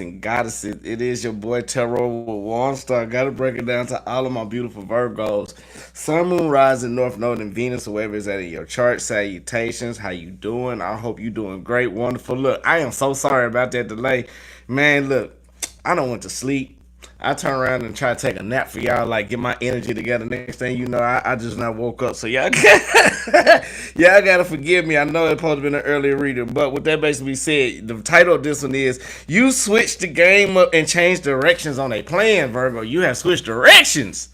and goddesses. It is your boy Terror with One Star. Gotta break it down to all of my beautiful Virgos. Sun, Moon, Rising, North Node, and Venus, whoever is that in your chart. Salutations. How you doing? I hope you doing great, wonderful. Look, I am so sorry about that delay. Man, look, I don't want to sleep. I turn around and try to take a nap for y'all, like get my energy together. Next thing you know, I just now woke up. So y'all gotta forgive me. I know it's supposed to be an earlier reader, but with that basically said, the title of this one is "You Switched the Game Up and Changed Directions on a Plan, Virgo. You have switched directions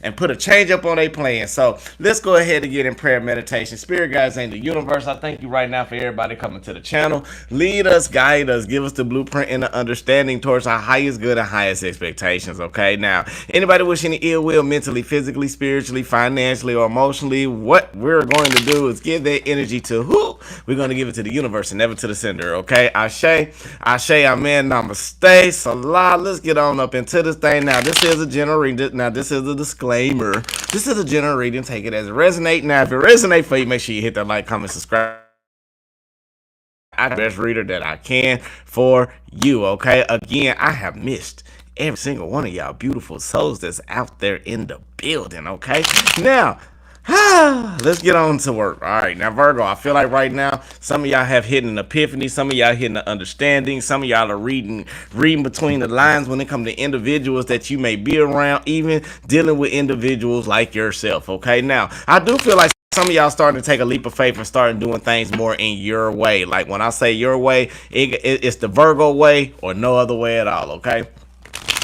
and put a change up on their plan. So let's go ahead and get in prayer meditation. Spirit guides in the universe, I thank you right now for everybody coming to the channel. Lead us, guide us, give us the blueprint and the understanding towards our highest good and highest expectations. Okay, now anybody wishing any ill will mentally, physically, spiritually, financially, or emotionally, what we're going to do is give that energy to who? We're going to give it to the universe and never to the sender. Okay, Ashe, Amen, Namaste, Salah. Let's get on up into this thing. Now this is a general reading. Now this is a disclaimer. This is a general reading. Take it as it resonates. Now, if it resonates for you, make sure you hit that like, comment, subscribe. I'm the best reader that I can for you. Okay. Again, I have missed every single one of y'all beautiful souls that's out there in the building. Okay. Now, let's get on to work. All right, now Virgo, I feel like right now some of y'all have hit an epiphany, some of y'all hitting an understanding, some of y'all are reading between the lines when it comes to individuals that you may be around, even dealing with individuals like yourself. Okay, now I do feel like some of y'all starting to take a leap of faith and starting doing things more in your way. Like when I say your way, it's the Virgo way or no other way at all. Okay.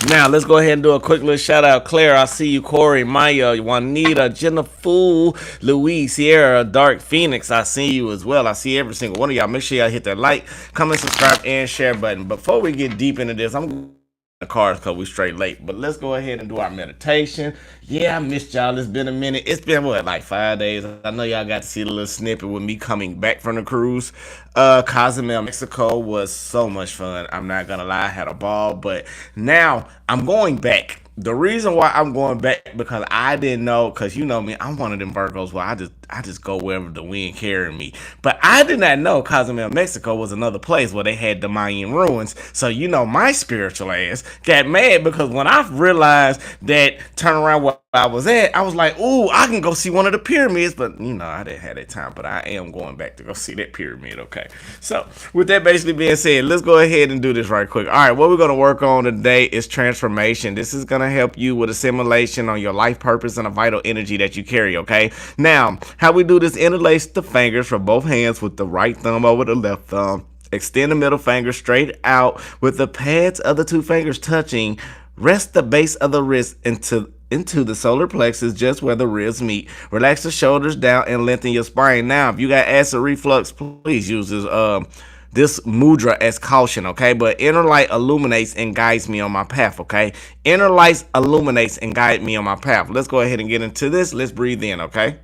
Now, let's go ahead and do a quick little shout out. Claire, I see you. Corey, Maya, Juanita, Jennifer, Louise, Sierra, Dark Phoenix, I see you as well. I see every single one of y'all. Make sure y'all hit that like, comment, subscribe, and share button. Before we get deep into this, I'm the cards because we straight late, but let's go ahead and do our meditation. Yeah, I missed y'all. It's been a minute. It's been what, like 5 days. I know y'all got to see the little snippet with me coming back from the cruise. Cozumel, Mexico was so much fun. I'm not gonna lie, I had a ball, but now I'm going back. The reason why I'm going back because I didn't know, because you know me, I'm one of them Virgos where I just go wherever the wind carry me. But I did not know Cozumel, Mexico was another place where they had the Mayan ruins. So you know my spiritual ass got mad because when I realized that turn around where I was at, I was like, ooh, I can go see one of the pyramids. But you know, I didn't have that time. But I am going back to go see that pyramid, okay? So with that basically being said, let's go ahead and do this right quick. All right, what we're going to work on today is transformation. This is going to help you with assimilation on your life purpose and a vital energy that you carry, okay? Now, how we do this, interlace the fingers from both hands with the right thumb over the left thumb. Extend the middle finger straight out with the pads of the two fingers touching. Rest the base of the wrist into the solar plexus, just where the ribs meet. Relax the shoulders down and lengthen your spine. Now, if you got acid reflux, please use this mudra as caution, okay? But inner light illuminates and guides me on my path, okay? Inner light illuminates and guides me on my path. Let's go ahead and get into this. Let's breathe in, okay?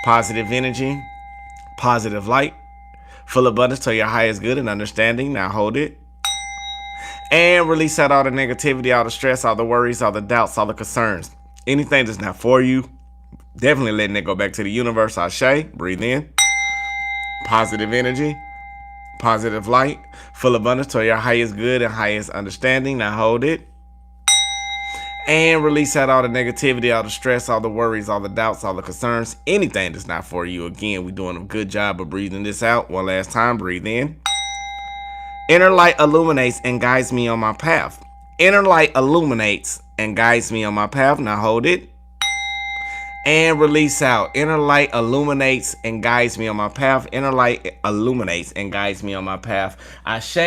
Positive energy, positive light, full abundance to your highest good and understanding. Now hold it. And release out all the negativity, all the stress, all the worries, all the doubts, all the concerns. Anything that's not for you, definitely letting it go back to the universe. Ashe, breathe in. Positive energy, positive light, full abundance to your highest good and highest understanding. Now hold it. And release out all the negativity, all the stress, all the worries, all the doubts, all the concerns. Anything that's not for you. Again, we're doing a good job of breathing this out. One last time, breathe in. Inner light illuminates and guides me on my path. Inner light illuminates and guides me on my path. Now hold it. And release out. Inner light illuminates and guides me on my path. Inner light illuminates and guides me on my path. Ashe,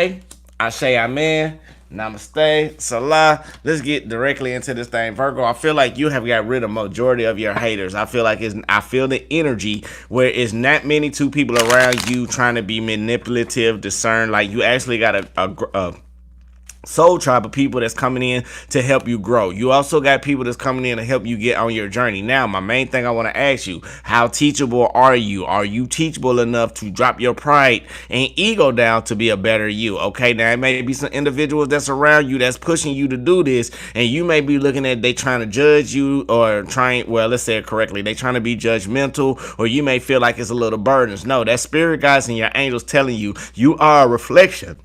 Amen. Namaste, Salah. Let's get directly into this thing. Virgo, I feel like you have got rid of majority of your haters. I feel the energy where it's not many two people around you trying to be manipulative, discern. Like you actually got a soul tribe of people that's coming in to help you grow. You also got people that's coming in to help you get on your journey. Now, my main thing I want to ask you, how teachable are you? Are you teachable enough to drop your pride and ego down to be a better you? Okay, now it may be some individuals that's around you that's pushing you to do this, and you may be looking at they trying to judge you or let's say it correctly, they trying to be judgmental, or you may feel like it's a little burdens. No, that spirit guides and your angels telling you you are a reflection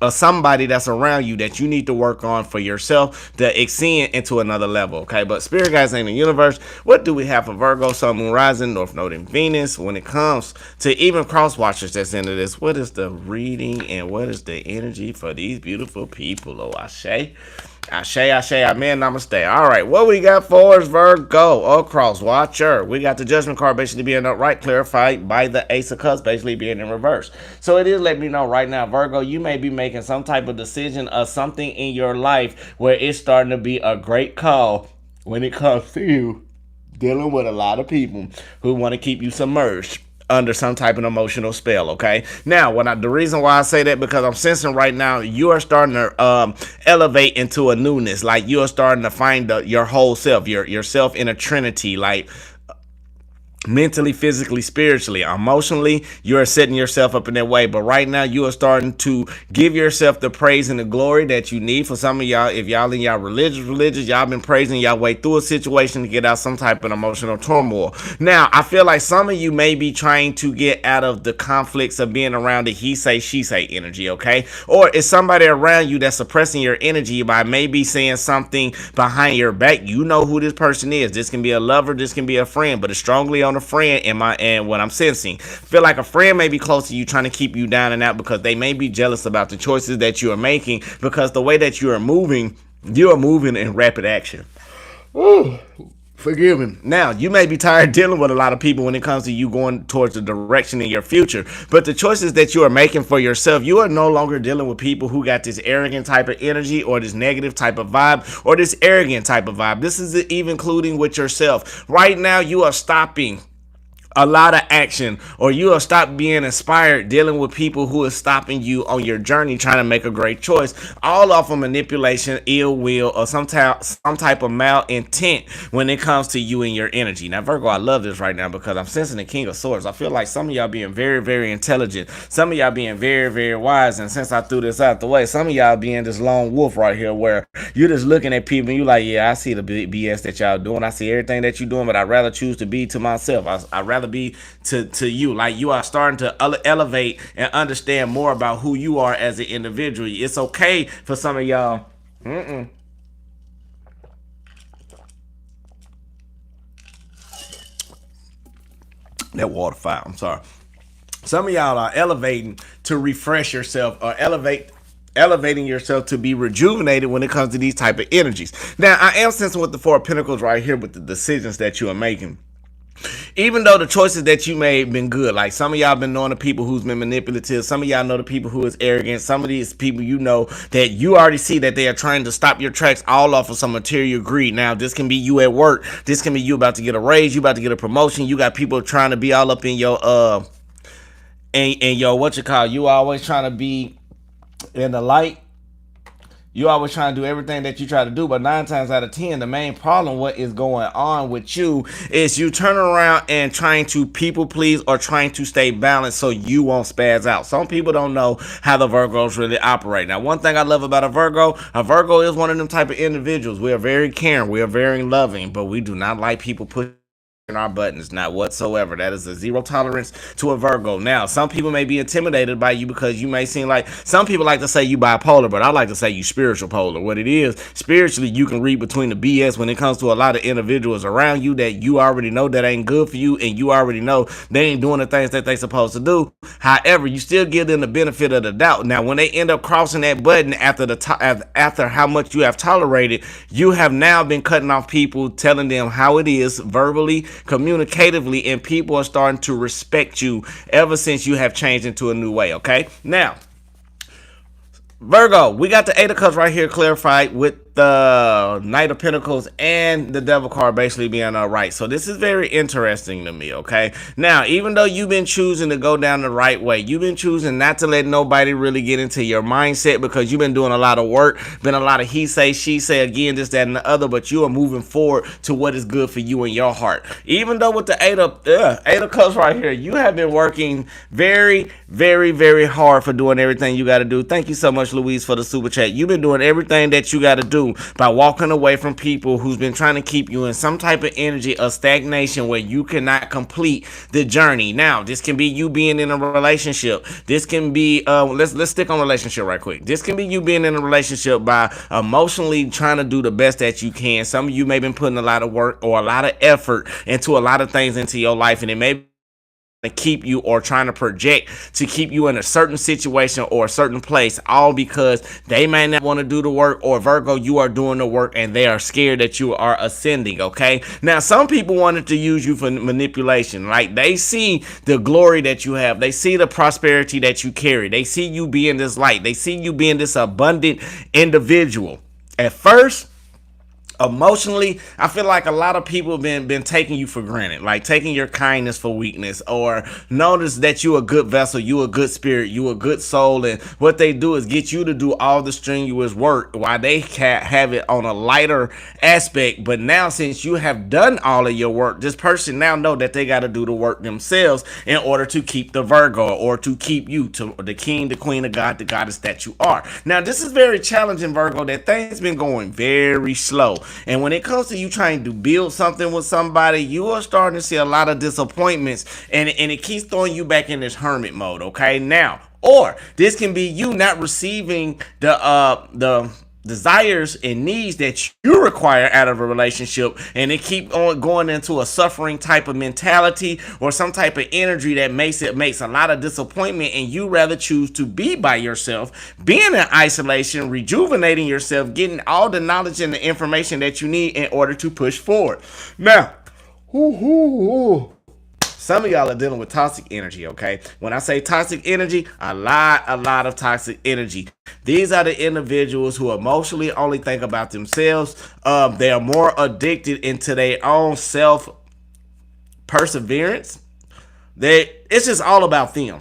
or somebody that's around you that you need to work on for yourself to extend into another level. Okay, but spirit guys in the universe, what do we have for Virgo, Sun, Moon, Rising, North Node, and Venus? When it comes to even cross watchers that's into this, what is the reading and what is the energy for these beautiful people? Oh, Ashe. Ashe, Ashe, Amen, Namaste. All right, what we got for us, Virgo? Oh, cross watcher. We got the Judgment card basically being upright, clarified by the Ace of Cups basically being in reverse. So it is letting me know right now, Virgo, you may be making some type of decision or something in your life where it's starting to be a great call when it comes to you dealing with a lot of people who want to keep you submerged under some type of emotional spell. Okay, now the reason why I say that, because I'm sensing right now you are starting to elevate into a newness. Like you are starting to find your whole self, yourself in a trinity, like mentally, physically, spiritually, emotionally. You're setting yourself up in that way. But right now you are starting to give yourself the praise and the glory that you need. For some of y'all, if y'all in y'all religious, y'all been praising y'all way through a situation to get out some type of emotional turmoil. Now I feel like some of you may be trying to get out of the conflicts of being around the he say she say energy. Okay, or is somebody around you that's suppressing your energy by maybe saying something behind your back? You know who this person is. This can be a lover, this can be a friend, but it's strongly on a friend and what I'm sensing. Feel like a friend may be close to you, trying to keep you down and out because they may be jealous about the choices that you are making, because the way that you are moving in rapid action. Ooh, forgive me. Now, you may be tired dealing with a lot of people when it comes to you going towards the direction in your future, but the choices that you are making for yourself, you are no longer dealing with people who got this arrogant type of energy or this negative type of vibe or this arrogant type of vibe. This is even including with yourself. Right now, you are stopping a lot of action, or you will stop being inspired dealing with people who are stopping you on your journey trying to make a great choice, all off of manipulation, ill will, or some type of malintent when it comes to you and your energy. Now Virgo, I love this right now because I'm sensing the King of Swords. I feel like some of y'all being very, very intelligent, some of y'all being very, very wise, and since I threw this out the way, some of y'all being this lone wolf right here where you're just looking at people and you like, yeah, I see the BS that y'all doing, I see everything that you're doing, but I'd rather choose to be to myself. I'd rather be to you. Like you are starting to elevate and understand more about who you are as an individual. It's okay for some of y'all. That water foul. I'm sorry. Some of y'all are elevating to refresh yourself, or elevating yourself to be rejuvenated when it comes to these type of energies. Now I am sensing with the Four of Pentacles right here with the decisions that you are making. Even though the choices that you made been good, like some of y'all been knowing the people who's been manipulative, some of y'all know the people who is arrogant, some of these people you know that you already see that they are trying to stop your tracks all off of some material greed. Now this can be you at work, this can be you about to get a raise, you about to get a promotion, you got people trying to be all up in your what you call, you always trying to be in the light. You always trying to do everything that you try to do, but 9 times out of 10, the main problem, what is going on with you, is you turn around and trying to people please or trying to stay balanced so you won't spaz out. Some people don't know how the Virgos really operate. Now, one thing I love about a Virgo is one of them type of individuals. We are very caring, we are very loving, but we do not like people pushing our buttons, not whatsoever. That is a zero tolerance to a Virgo. Now some people may be intimidated by you because you may seem like, some people like to say you bipolar, but I like to say you spiritual polar. What it is, spiritually, you can read between the BS when it comes to a lot of individuals around you that you already know that ain't good for you, and you already know they ain't doing the things that they supposed to do. However, you still give them the benefit of the doubt. Now when they end up crossing that button after how much you have tolerated, you have now been cutting off people, telling them how it is verbally, communicatively, and people are starting to respect you ever since you have changed into a new way. Okay, now Virgo, we got the Eight of Cups right here clarified with the Knight of Pentacles and the Devil card basically being right. So this is very interesting to me, okay? Now, even though you've been choosing to go down the right way, you've been choosing not to let nobody really get into your mindset because you've been doing a lot of work, been a lot of he say, she say, again, this, that, and the other, but you are moving forward to what is good for you and your heart. Even though with the Eight of Cups right here, you have been working very, very, very hard for doing everything you got to do. Thank you so much much, Louise, for the super chat. You've been doing everything that you got to do by walking away from people who's been trying to keep you in some type of energy of stagnation where you cannot complete the journey. Now, this can be you being in a relationship. This can be let's stick on relationship right quick. This can be you being in a relationship by emotionally trying to do the best that you can. Some of you may have been putting a lot of work or a lot of effort into a lot of things into your life, and it may to keep you or trying to project to keep you in a certain situation or a certain place, all because they may not want to do the work, or Virgo, you are doing the work and they are scared that you are ascending. Okay, now some people wanted to use you for manipulation. Like, they see the glory that you have, they see the prosperity that you carry, they see you being this light, they see you being this abundant individual. At first, emotionally, I feel like a lot of people have been taking you for granted, like taking your kindness for weakness, or notice that you a good vessel, you a good spirit, you a good soul, and what they do is get you to do all the strenuous work while they can have it on a lighter aspect. But now, since you have done all of your work, this person now know that they got to do the work themselves in order to keep the Virgo, or to keep you to the king, the queen of God, the goddess that you are. Now, this is very challenging, Virgo, that things been going very slow. And when it comes to you trying to build something with somebody, you are starting to see a lot of disappointments, and it keeps throwing you back in this hermit mode. Okay, now, or this can be you not receiving the desires and needs that you require out of a relationship, and it keep on going into a suffering type of mentality or some type of energy that makes a lot of disappointment, and you rather choose to be by yourself, being in isolation, rejuvenating yourself, getting all the knowledge and the information that you need in order to push forward. Now, some of y'all are dealing with toxic energy, okay? When I say toxic energy, a lot of toxic energy. These are the individuals who emotionally only think about themselves. They are more addicted into their own self perseverance. It's just all about them.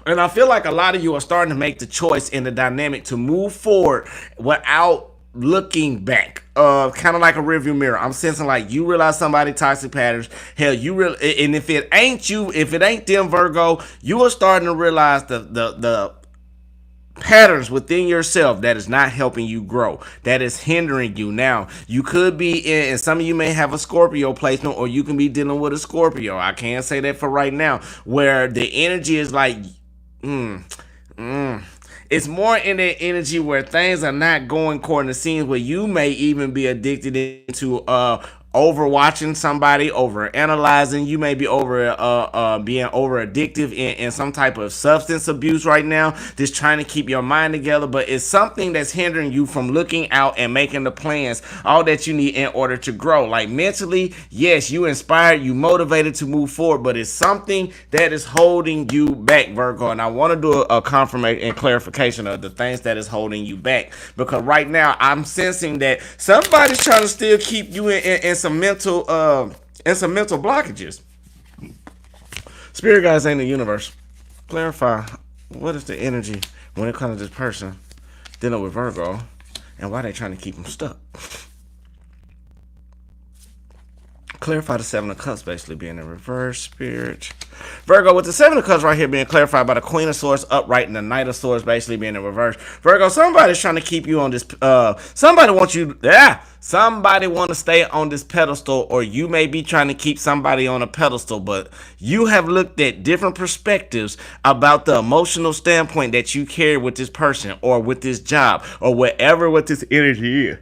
And I feel like a lot of you are starting to make the choice in the dynamic to move forward without looking back, kind of like a rearview mirror. I'm sensing like you realize somebody toxic patterns. Hell, and if it ain't you, if it ain't them, Virgo, you are starting to realize the patterns within yourself that is not helping you grow, that is hindering you. Now, you could be in, and some of you may have a Scorpio placement, or you can be dealing with a Scorpio. I can't say that for right now, where the energy is like, it's more in that energy where things are not going according to scenes, where you may even be addicted into overwatching somebody, over analyzing. You may be being over addictive in some type of substance abuse right now, just trying to keep your mind together. But it's something that's hindering you from looking out and making the plans, all that you need in order to grow. Like mentally, yes, you inspired, you motivated to move forward, but it's something that is holding you back, Virgo. And I want to do a confirmation and clarification of the things that is holding you back, because right now I'm sensing that somebody's trying to still keep you in some mental blockages. Spirit guys ain't the universe. Clarify what is the energy when it comes to this person dealing with Virgo, and why they trying to keep them stuck. Clarify the Seven of Cups basically being in reverse, Spirit. Virgo, with the Seven of Cups right here being clarified by the Queen of Swords upright and the Knight of Swords basically being in reverse. Virgo, somebody's trying to keep you on this, somebody want to stay on this pedestal, or you may be trying to keep somebody on a pedestal, but you have looked at different perspectives about the emotional standpoint that you carry with this person, or with this job, or whatever what this energy is.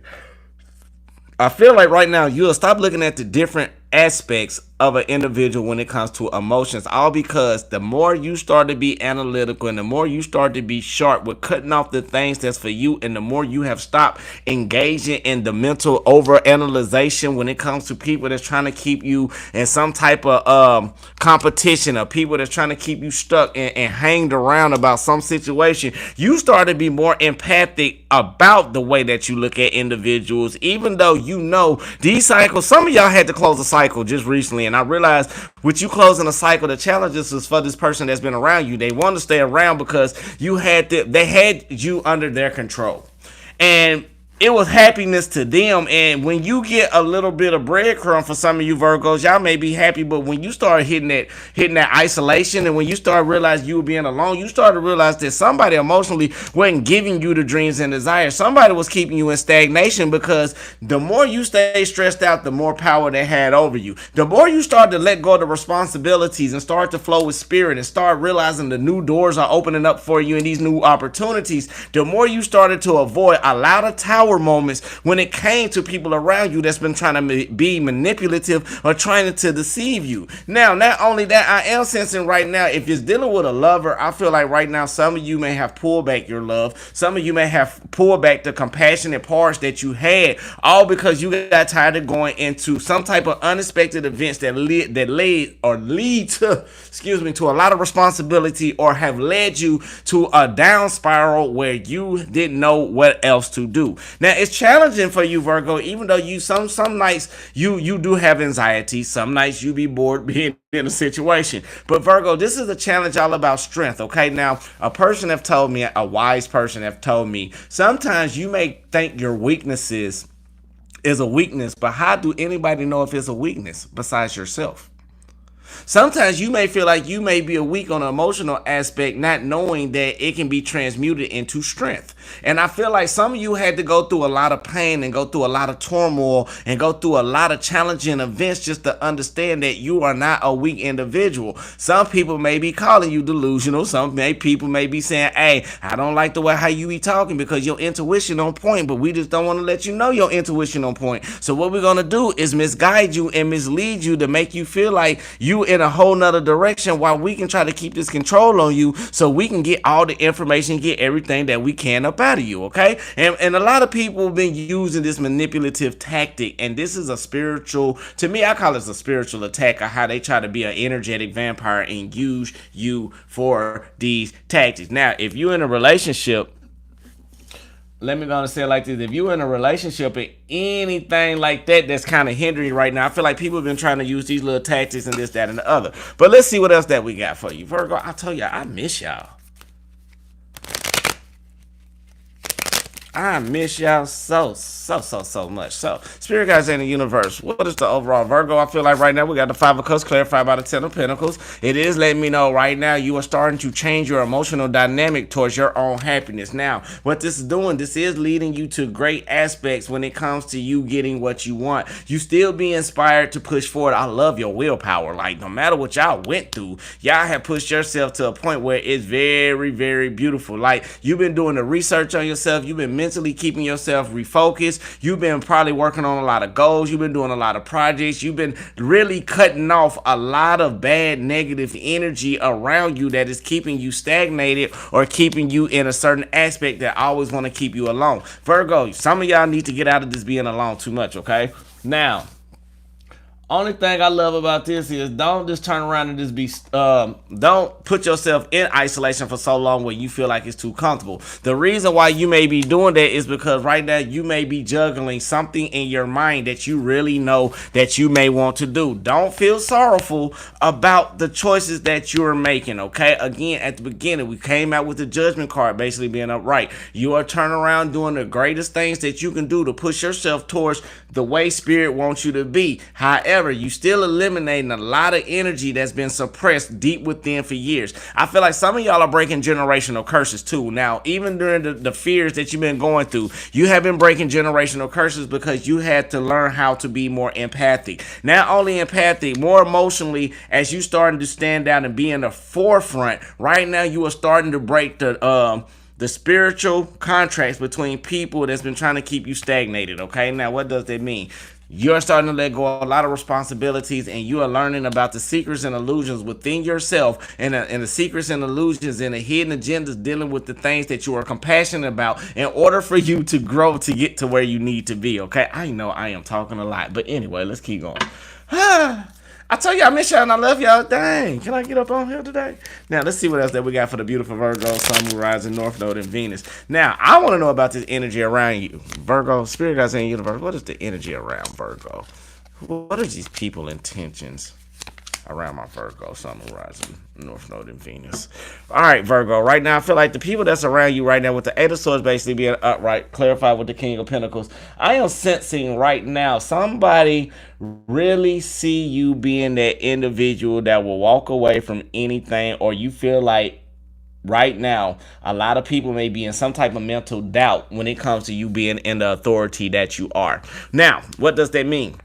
I feel like right now you'll stop looking at the different aspects of an individual when it comes to emotions, all because the more you start to be analytical, and the more you start to be sharp with cutting off the things that's for you, and the more you have stopped engaging in the mental overanalyzation when it comes to people that's trying to keep you in some type of competition, or people that's trying to keep you stuck and hanged around about some situation, you start to be more empathic about the way that you look at individuals, even though you know these cycles. Some of y'all had to close a cycle just recently, and I realized with you closing a cycle, the challenges is for this person that's been around you. They want to stay around because they had you under their control. And it was happiness to them. And when you get a little bit of breadcrumb for some of you Virgos, y'all may be happy, but when you start hitting that isolation, and when you start realizing you were being alone, you start to realize that somebody emotionally wasn't giving you the dreams and desires. Somebody was keeping you in stagnation, because the more you stay stressed out, the more power they had over you. The more you start to let go of the responsibilities and start to flow with spirit and start realizing the new doors are opening up for you and these new opportunities, the more you started to avoid a lot of tower moments when it came to people around you that's been trying to be manipulative or trying to deceive you. Now, not only that, I am sensing right now, if you're dealing with a lover, I feel like right now some of you may have pulled back your love. Some of you may have pulled back the compassionate parts that you had, all because you got tired of going into some type of unexpected events that lead to, excuse me, to a lot of responsibility, or have led you to a down spiral where you didn't know what else to do. Now, it's challenging for you, Virgo, even though you some nights you do have anxiety. Some nights you be bored being in a situation. But Virgo, this is a challenge all about strength. Okay, now a person have told me, a wise person have told me, sometimes you may think your weaknesses is a weakness, but how do anybody know if it's a weakness besides yourself? Sometimes you may feel like you may be weak on an emotional aspect, not knowing that it can be transmuted into strength. And I feel like some of you had to go through a lot of pain and go through a lot of turmoil and go through a lot of challenging events just to understand that you are not a weak individual. Some people may be calling you delusional. People may be saying, hey, I don't like the way how you be talking because your intuition on point, but we just don't want to let you know your intuition on point. So what we're going to do is misguide you and mislead you to make you feel like you in a whole nother direction, while we can try to keep this control on you so we can get all the information, get everything that we can up out of you. Okay, and a lot of people have been using this manipulative tactic, and this is a spiritual, to me I call this a spiritual attack, of how they try to be an energetic vampire and use you for these tactics. Now, if you're in a relationship, let me go and say it like this. If you're in a relationship and anything like that that's kind of hindering you right now, I feel like people have been trying to use these little tactics and this, that, and the other. But let's see what else that we got for you. Virgo, I tell you, I miss y'all. I miss y'all so much. So, Spirit guys in the universe, what is the overall Virgo? I feel like right now we got the 5 of Cups clarified by the 10 of Pentacles. It is letting me know right now you are starting to change your emotional dynamic towards your own happiness. Now, what this is doing, this is leading you to great aspects when it comes to you getting what you want. You still be inspired to push forward. I love your willpower. Like, no matter what y'all went through, y'all have pushed yourself to a point where it's very, very beautiful. Like, you've been doing the research on yourself. You've been mentally keeping yourself refocused. You've been probably working on a lot of goals. You've been doing a lot of projects. You've been really cutting off a lot of bad negative energy around you that is keeping you stagnated or keeping you in a certain aspect that always want to keep you alone. Virgo, some of y'all need to get out of this being alone too much, okay? Now, only thing I love about this is don't just turn around and just be, don't put yourself in isolation for so long where you feel like it's too comfortable. The reason why you may be doing that is because right now you may be juggling something in your mind that you really know that you may want to do. Don't feel sorrowful about the choices that you're making, okay? Again, at the beginning, we came out with the judgment card basically being upright. You are turning around doing the greatest things that you can do to push yourself towards the way spirit wants you to be. However, you still eliminating a lot of energy that's been suppressed deep within for years. I feel like some of y'all are breaking generational curses too. Now, even during the fears that you've been going through, you have been breaking generational curses because you had to learn how to be more empathic. Not only empathic, more emotionally, as you starting to stand out and be in the forefront. Right now, you are starting to break the spiritual contracts between people that's been trying to keep you stagnated. Okay, now what does that mean? You're starting to let go of a lot of responsibilities, and you are learning about the secrets and illusions within yourself, and the secrets and illusions and the hidden agendas dealing with the things that you are compassionate about in order for you to grow to get to where you need to be. Okay, I know I am talking a lot, but anyway, let's keep going. I tell you, I miss y'all and I love y'all. Dang, can I get up on here today? Now, let's see what else that we got for the beautiful Virgo, Sun, Moon, Rising, North Node, and Venus. Now, I want to know about this energy around you. Virgo, Spirit guys in the universe, what is the energy around Virgo? What are these people intentions? around my Virgo, Sun, Moon, Rising, North Node, and Venus. All right, Virgo. Right now, I feel like the people that's around you right now, with the Eight of Swords basically being upright, clarified with the King of Pentacles, I am sensing right now somebody really see you being that individual that will walk away from anything, or you feel like right now a lot of people may be in some type of mental doubt when it comes to you being in the authority that you are. Now, what does that mean?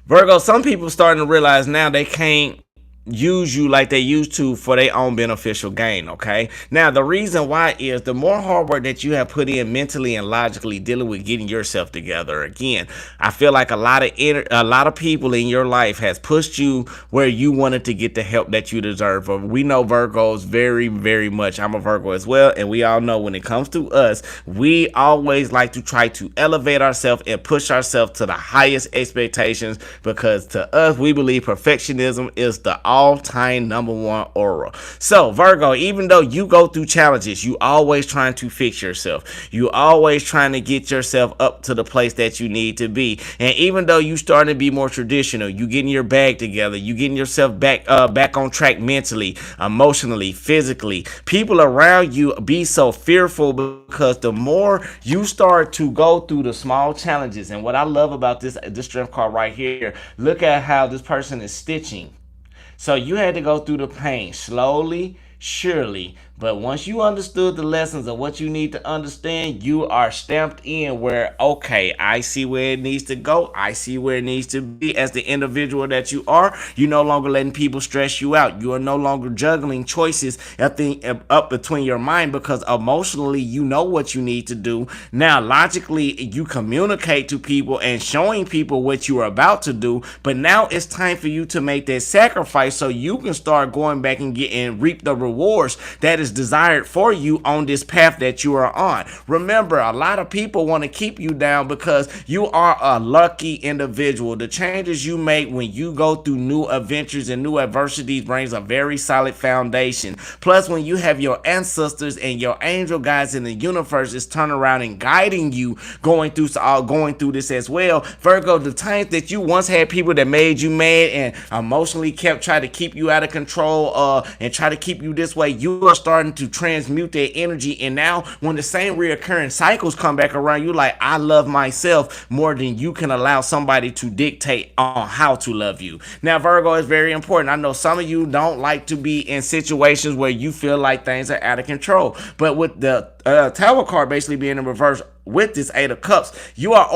Virgo, some people starting to realize now they can't use you like they used to for their own beneficial gain. Okay, now the reason why is the more hard work that you have put in mentally and logically dealing with getting yourself together again. I feel like a lot of people in your life has pushed you where you wanted to get the help that you deserve. We know Virgos very much. I'm a Virgo as well, and we all know when it comes to us, we always like to try to elevate ourselves and push ourselves to the highest expectations, because to us we believe perfectionism is the all-time number one aura. So Virgo, even though you go through challenges, you always trying to fix yourself. You always trying to get yourself up to the place that you need to be. And even though you starting to be more traditional, you getting your bag together, you getting yourself back on track mentally, emotionally, physically. People around you be so fearful because the more you start to go through the small challenges, and what I love about this strength card right here, look at how this person is stitching. So you had to go through the pain slowly, surely, but once you understood the lessons of what you need to understand, you are stamped in where, okay, I see where it needs to go. I see where it needs to be. As the individual that you are, you're no longer letting people stress you out. You are no longer juggling choices up between your mind, because emotionally you know what you need to do. Now, logically, you communicate to people and showing people what you are about to do, but now it's time for you to make that sacrifice so you can start going back and reap the rewards that is desired for you on this path that you are on. Remember, a lot of people want to keep you down because you are a lucky individual. The changes you make when you go through new adventures and new adversities brings a very solid foundation. Plus, when you have your ancestors and your angel guides in the universe is turning around and guiding you going through this as well. Virgo, the times that you once had people that made you mad and emotionally kept trying to keep you out of control and try to keep you this way, you are starting to transmute their energy. And now when the same reoccurring cycles come back around, you like, I love myself more than you can allow somebody to dictate on how to love you. Now, Virgo, is very important. I know some of you don't like to be in situations where you feel like things are out of control, but with the Tower card basically being in reverse with this Eight of Cups, you are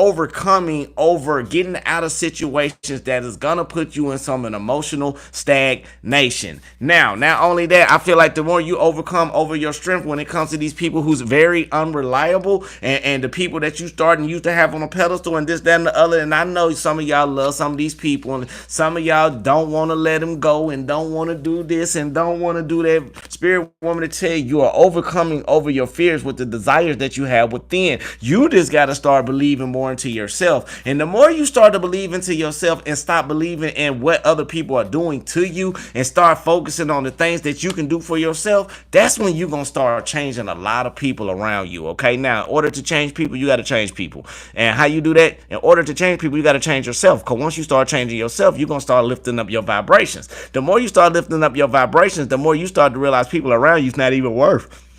getting out of situations that is gonna put you in some an emotional stagnation. Now, not only that, I feel like the more you overcome over your strength when it comes to these people who's very unreliable, and the people that you start and used to have on a pedestal and this, that, and the other. And I know some of y'all love some of these people, and some of y'all don't want to let them go and don't want to do this and don't want to do that. Spirit woman to tell you are overcoming over your fears with the desires that you have within. You just got to start believing more into yourself. And the more you start to believe into yourself and stop believing in what other people are doing to you and start focusing on the things that you can do for yourself, that's when you're going to start changing a lot of people around you. Okay, now in order to change people, you got to change people. And how you do that? In order to change people, you got to change yourself. Because once you start changing yourself, you're going to start lifting up your vibrations. The more you start lifting up your vibrations, the more you start to realize people around you's not even worth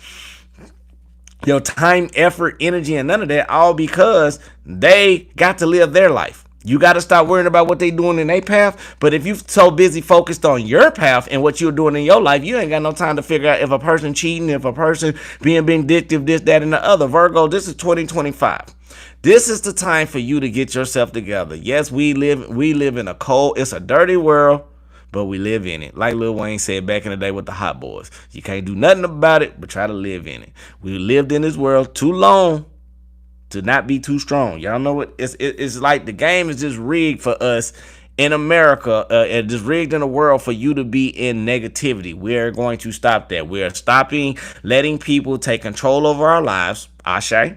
your time, effort, energy, and none of that, all because they got to live their life. You got to stop worrying about what they doing in their path. But if you're so busy focused on your path and what you're doing in your life, you ain't got no time to figure out if a person cheating, if a person being vindictive, this, that, and the other. Virgo, this is 2025. This is the time for you to get yourself together. Yes, we live in a cold, it's a dirty world, but we live in it. Like Lil Wayne said back in the day with the Hot Boys. You can't do nothing about it, but try to live in it. We lived in this world too long to not be too strong. Y'all know what? It's like the game is just rigged for us in America. It's just rigged in the world for you to be in negativity. We're going to stop that. We're stopping letting people take control over our lives. Ashe.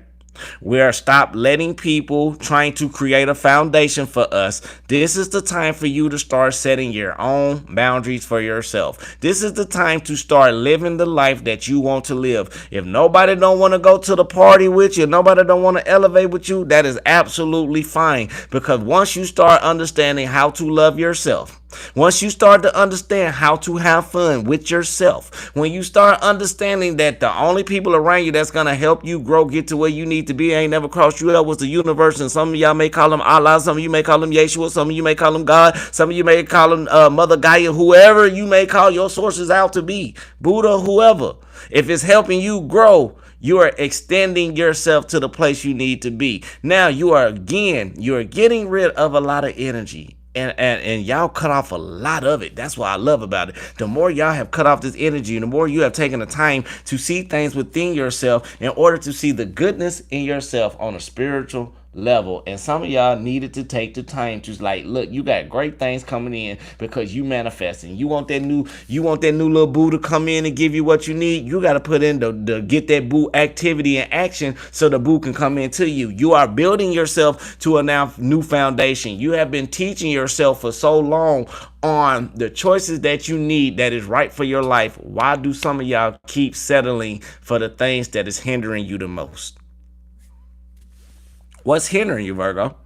We're stop letting people trying to create a foundation for us. This is the time for you to start setting your own boundaries for yourself. This is the time to start living the life that you want to live. If nobody don't want to go to the party with you, nobody don't want to elevate with you, that is absolutely fine. Because once you start understanding how to love yourself, Once you start to understand how to have fun with yourself, when you start understanding that the only people around you that's gonna help you grow, get to where you need to be, ain't never crossed you, that was the universe. And some of y'all may call them Allah, some of you may call them Yeshua, some of you may call them God, some of you may call them Mother Gaia, whoever you may call your sources out to be, Buddha, whoever. If it's helping you grow, you are extending yourself to the place you need to be. Now you're getting rid of a lot of energy. And y'all cut off a lot of it. That's what I love about it. The more y'all have cut off this energy, the more you have taken the time to see things within yourself in order to see the goodness in yourself on a spiritual level. And some of y'all needed to take the time to like, look, you got great things coming in because you manifesting. You want that new little boo to come in and give you what you need. You got to put in the get that boo activity and action so the boo can come into you. You are building yourself to a now new foundation. You have been teaching yourself for so long on the choices that you need that is right for your life. Why do some of y'all keep settling for the things that is hindering you the most? What's hindering you, Virgo?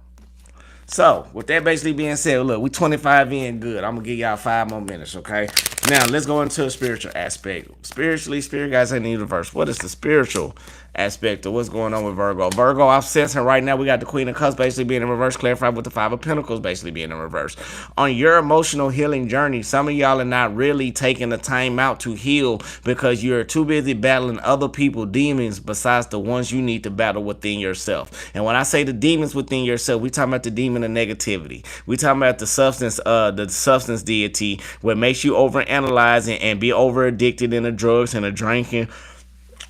So, with that basically being said, look, we 25 in good. I'm going to give y'all 5 more minutes, okay? Now, let's go into a spiritual aspect. Spiritually, spirit guys in the universe. What is the spiritual aspect of what's going on with Virgo? Virgo, I'm sensing right now we got the Queen of Cups basically being in reverse, clarified with the Five of Pentacles basically being in reverse. On your emotional healing journey, some of y'all are not really taking the time out to heal because you're too busy battling other people's demons besides the ones you need to battle within yourself. And when I say the demons within yourself, we talking about the demon of negativity. We talking about the substance deity, what makes you overanalyze and be over addicted in the drugs and the drinking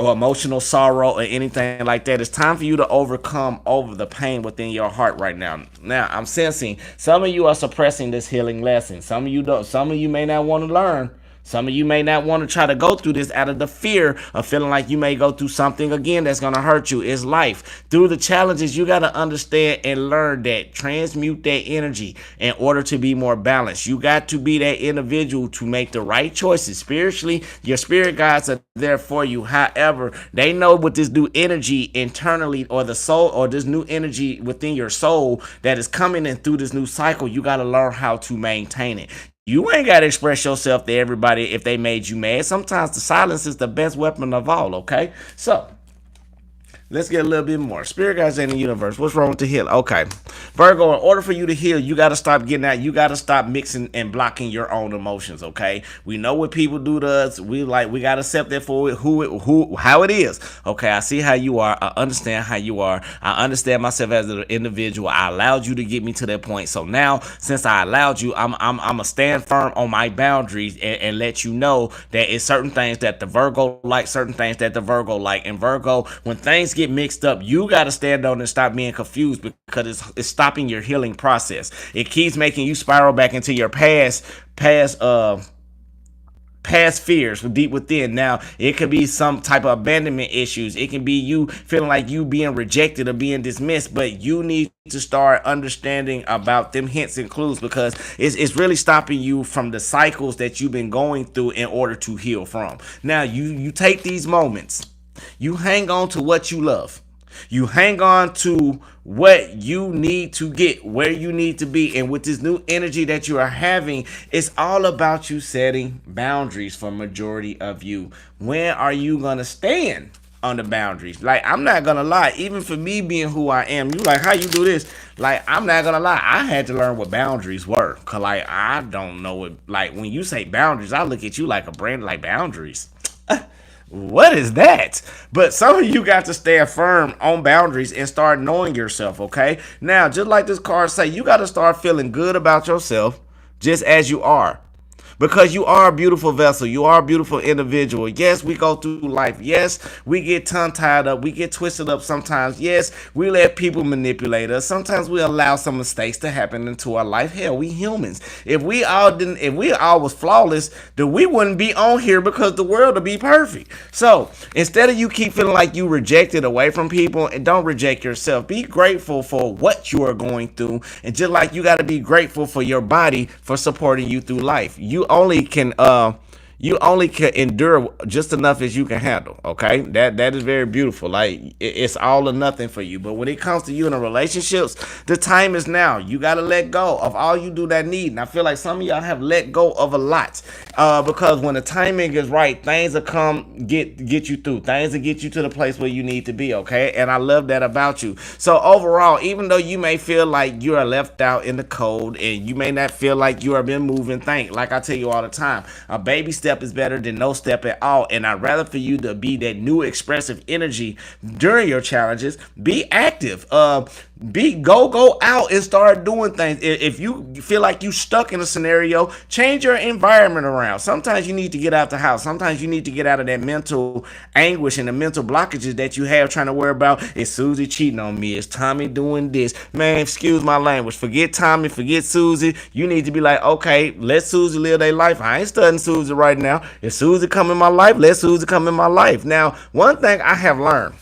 or emotional sorrow or anything like that. It's time for you to overcome over the pain within your heart right now. Now, I'm sensing some of you are suppressing this healing lesson. Some of you don't. Some of you may not want to learn. Some of you may not want to try to go through this out of the fear of feeling like you may go through something again that's going to hurt you. It's life. Through the challenges, you got to understand and learn that, transmute that energy in order to be more balanced. You got to be that individual to make the right choices. Spiritually, your spirit guides are there for you. However, they know with this new energy internally or the soul or this new energy within your soul that is coming in through this new cycle, you got to learn how to maintain it. You ain't got to express yourself to everybody if they made you mad. Sometimes the silence is the best weapon of all, okay? So, let's get a little bit more. Spirit guides in the universe. What's wrong with the heal? Okay. Virgo, in order for you to heal, you got to stop getting out. You got to stop mixing and blocking your own emotions, okay? We know what people do to us. We got to accept that for how it is. Okay, I see how you are. I understand how you are. I understand myself as an individual. I allowed you to get me to that point. So now, since I allowed you, I'm going to stand firm on my boundaries and let you know that it's certain things that the Virgo like, certain things that the Virgo like. And Virgo, when things get mixed up, you got to stand on and stop being confused because it's stopping your healing process. It keeps making you spiral back into your past fears from deep within. Now, it could be some type of abandonment issues. It can be you feeling like you being rejected or being dismissed, but you need to start understanding about them hints and clues because it's really stopping you from the cycles that you've been going through in order to heal from. Now, you take these moments. You hang on to what you love. You hang on to what you need to get where you need to be. And with this new energy that you are having, it's all about you setting boundaries for majority of you. When are you going to stand on the boundaries? Like, I'm not going to lie. Even for me being who I am, you like, how you do this? Like, I'm not going to lie. I had to learn what boundaries were. Because, like, I don't know what, like, when you say boundaries, I look at you like a brand like boundaries. What is that? But some of you got to stand firm on boundaries and start knowing yourself, okay? Now, just like this card say, you got to start feeling good about yourself just as you are. Because you are a beautiful vessel. You are a beautiful individual. Yes, we go through life. Yes, we get tongue tied up. We get twisted up sometimes. Yes, we let people manipulate us. Sometimes we allow some mistakes to happen into our life. Hell, we humans. If we all was flawless, then we wouldn't be on here because the world would be perfect. So instead of you keep feeling like you rejected away from people, and don't reject yourself. Be grateful for what you are going through. And just like you got to be grateful for your body for supporting you through life. You You only can endure just enough as you can handle. Okay, that is very beautiful. Like it's all or nothing for you. But when it comes to you in a relationships, the time is now. You gotta let go of all you do that need. And I feel like some of y'all have let go of a lot, because when the timing is right, things will come get you through. Things will get you to the place where you need to be. Okay, and I love that about you. So overall, even though you may feel like you are left out in the cold and you may not feel like you are being moving, think like I tell you all the time, a baby step is better than no step at all. And I'd rather for you to be that new expressive energy during your challenges. Be active. Go out and start doing things. If you feel like you stuck in a scenario, change your environment around. Sometimes you need to get out the house. Sometimes you need to get out of that mental anguish and the mental blockages that you have trying to worry about. Is Susie cheating on me? Is Tommy doing this? Man, excuse my language. Forget Tommy, forget Susie. You need to be like, okay, let Susie live their life. I ain't studying Susie right now. If Susie come in my life, let Susie come in my life. Now, one thing I have learned,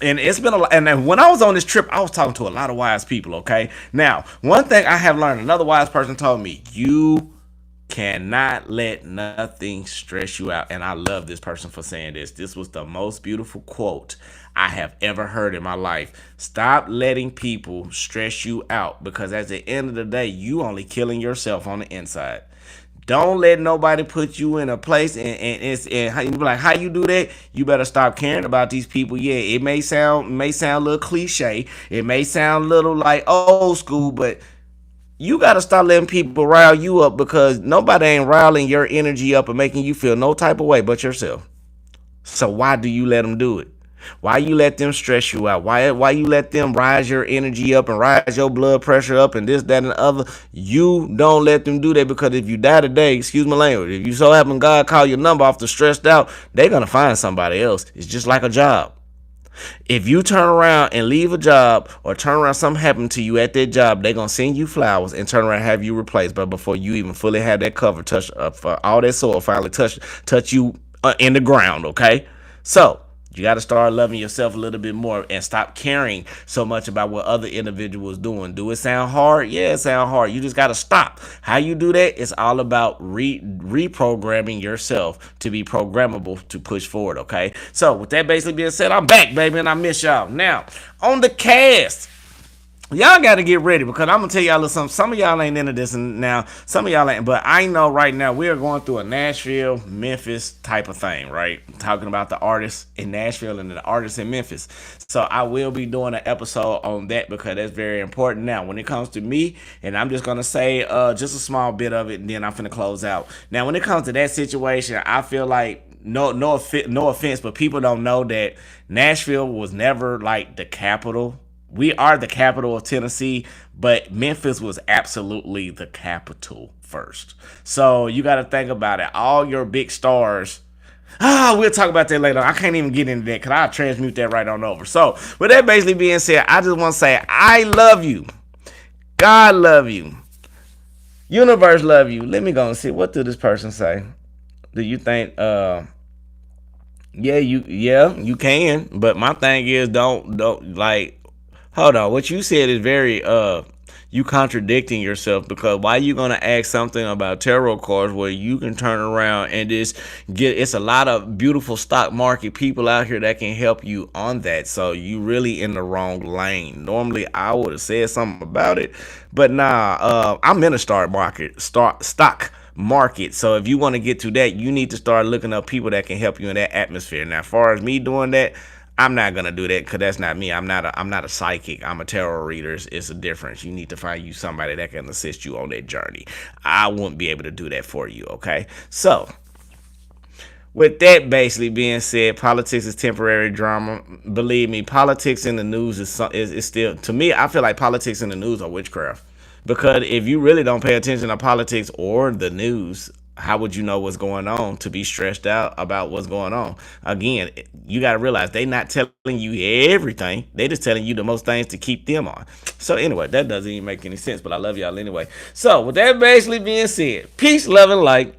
and it's been a lot. And then when I was on this trip, I was talking to a lot of wise people. Okay. Now, one thing I have learned, another wise person told me, you cannot let nothing stress you out. And I love this person for saying this. This was the most beautiful quote I have ever heard in my life. Stop letting people stress you out, because at the end of the day, you only killing yourself on the inside. Don't let nobody put you in a place, and how you be like, how you do that? You better stop caring about these people. Yeah, it may sound a little cliche. It may sound a little like old school, but you gotta start letting people rile you up, because nobody ain't riling your energy up and making you feel no type of way but yourself. So why do you let them do it? Why you let them stress you out? Why you let them rise your energy up and rise your blood pressure up and this, that, and the other? You don't let them do that, because if you die today, excuse my language, if you so happen God call your number off the stressed out, they're gonna find somebody else. It's just like a job. If you turn around and leave a job, or turn around something happened to you at that job, they're gonna send you flowers and turn around and have you replaced. But before you even fully have that cover touch, for all that soil finally touch you in the ground. Okay, so you got to start loving yourself a little bit more and stop caring so much about what other individuals doing. Do it sound hard? Yeah, it sound hard. You just got to stop. How you do that? It's all about reprogramming yourself to be programmable to push forward. Okay. So with that basically being said, I'm back, baby, and I miss y'all. Now on the cast. Y'all got to get ready, because I'm gonna tell y'all a little something. Some of y'all ain't into this, and now some of y'all ain't. But I know right now we are going through a Nashville, Memphis type of thing, right? Talking about the artists in Nashville and the artists in Memphis. So I will be doing an episode on that, because that's very important. Now, when it comes to me, and I'm just gonna say just a small bit of it, and then I'm finna close out. Now, when it comes to that situation, I feel like no offense, but people don't know that Nashville was never like the capital. We are the capital of Tennessee, but Memphis was absolutely the capital first. So you got to think about it. All your big stars. We'll talk about that later. I can't even get into that, because I'll transmute that right on over. So with that basically being said, I just want to say I love you. God love you. Universe love you. Let me go and see, what did this person say? Do you think you can, but my thing is don't like, hold on. What you said is very you contradicting yourself, because why you gonna ask something about tarot cards where you can turn around and just get, it's a lot of beautiful stock market people out here that can help you on that. So you really in the wrong lane. Normally I would have said something about it, but nah, I'm in a stock market. So if you want to get to that, you need to start looking up people that can help you in that atmosphere. Now, as far as me doing that, I'm not gonna do that, because that's not me. I'm not a psychic. I'm a tarot reader. It's a difference. You need to find you somebody that can assist you on that journey. I wouldn't be able to do that for you. Okay, so with that basically being said, politics is temporary drama. Believe me, politics in the news is still, to me, I feel like politics in the news are witchcraft. Because if you really don't pay attention to politics or the news, how would you know what's going on to be stressed out about what's going on? Again, you got to realize they not telling you everything. They just telling you the most things to keep them on. So anyway, that doesn't even make any sense, but I love y'all anyway. So with that basically being said, peace, love, and light,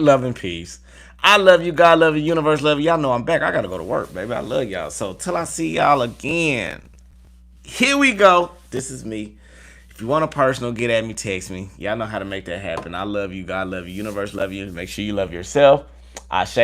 love, and peace. I love you, God love you, universe love you. Y'all know I'm back. I got to go to work, baby. I love y'all. So till I see y'all again, here we go. This is me. If you want a personal, get at me, text me. Y'all know how to make that happen. I love you. God love you. Universe love you. Make sure you love yourself. Ashe,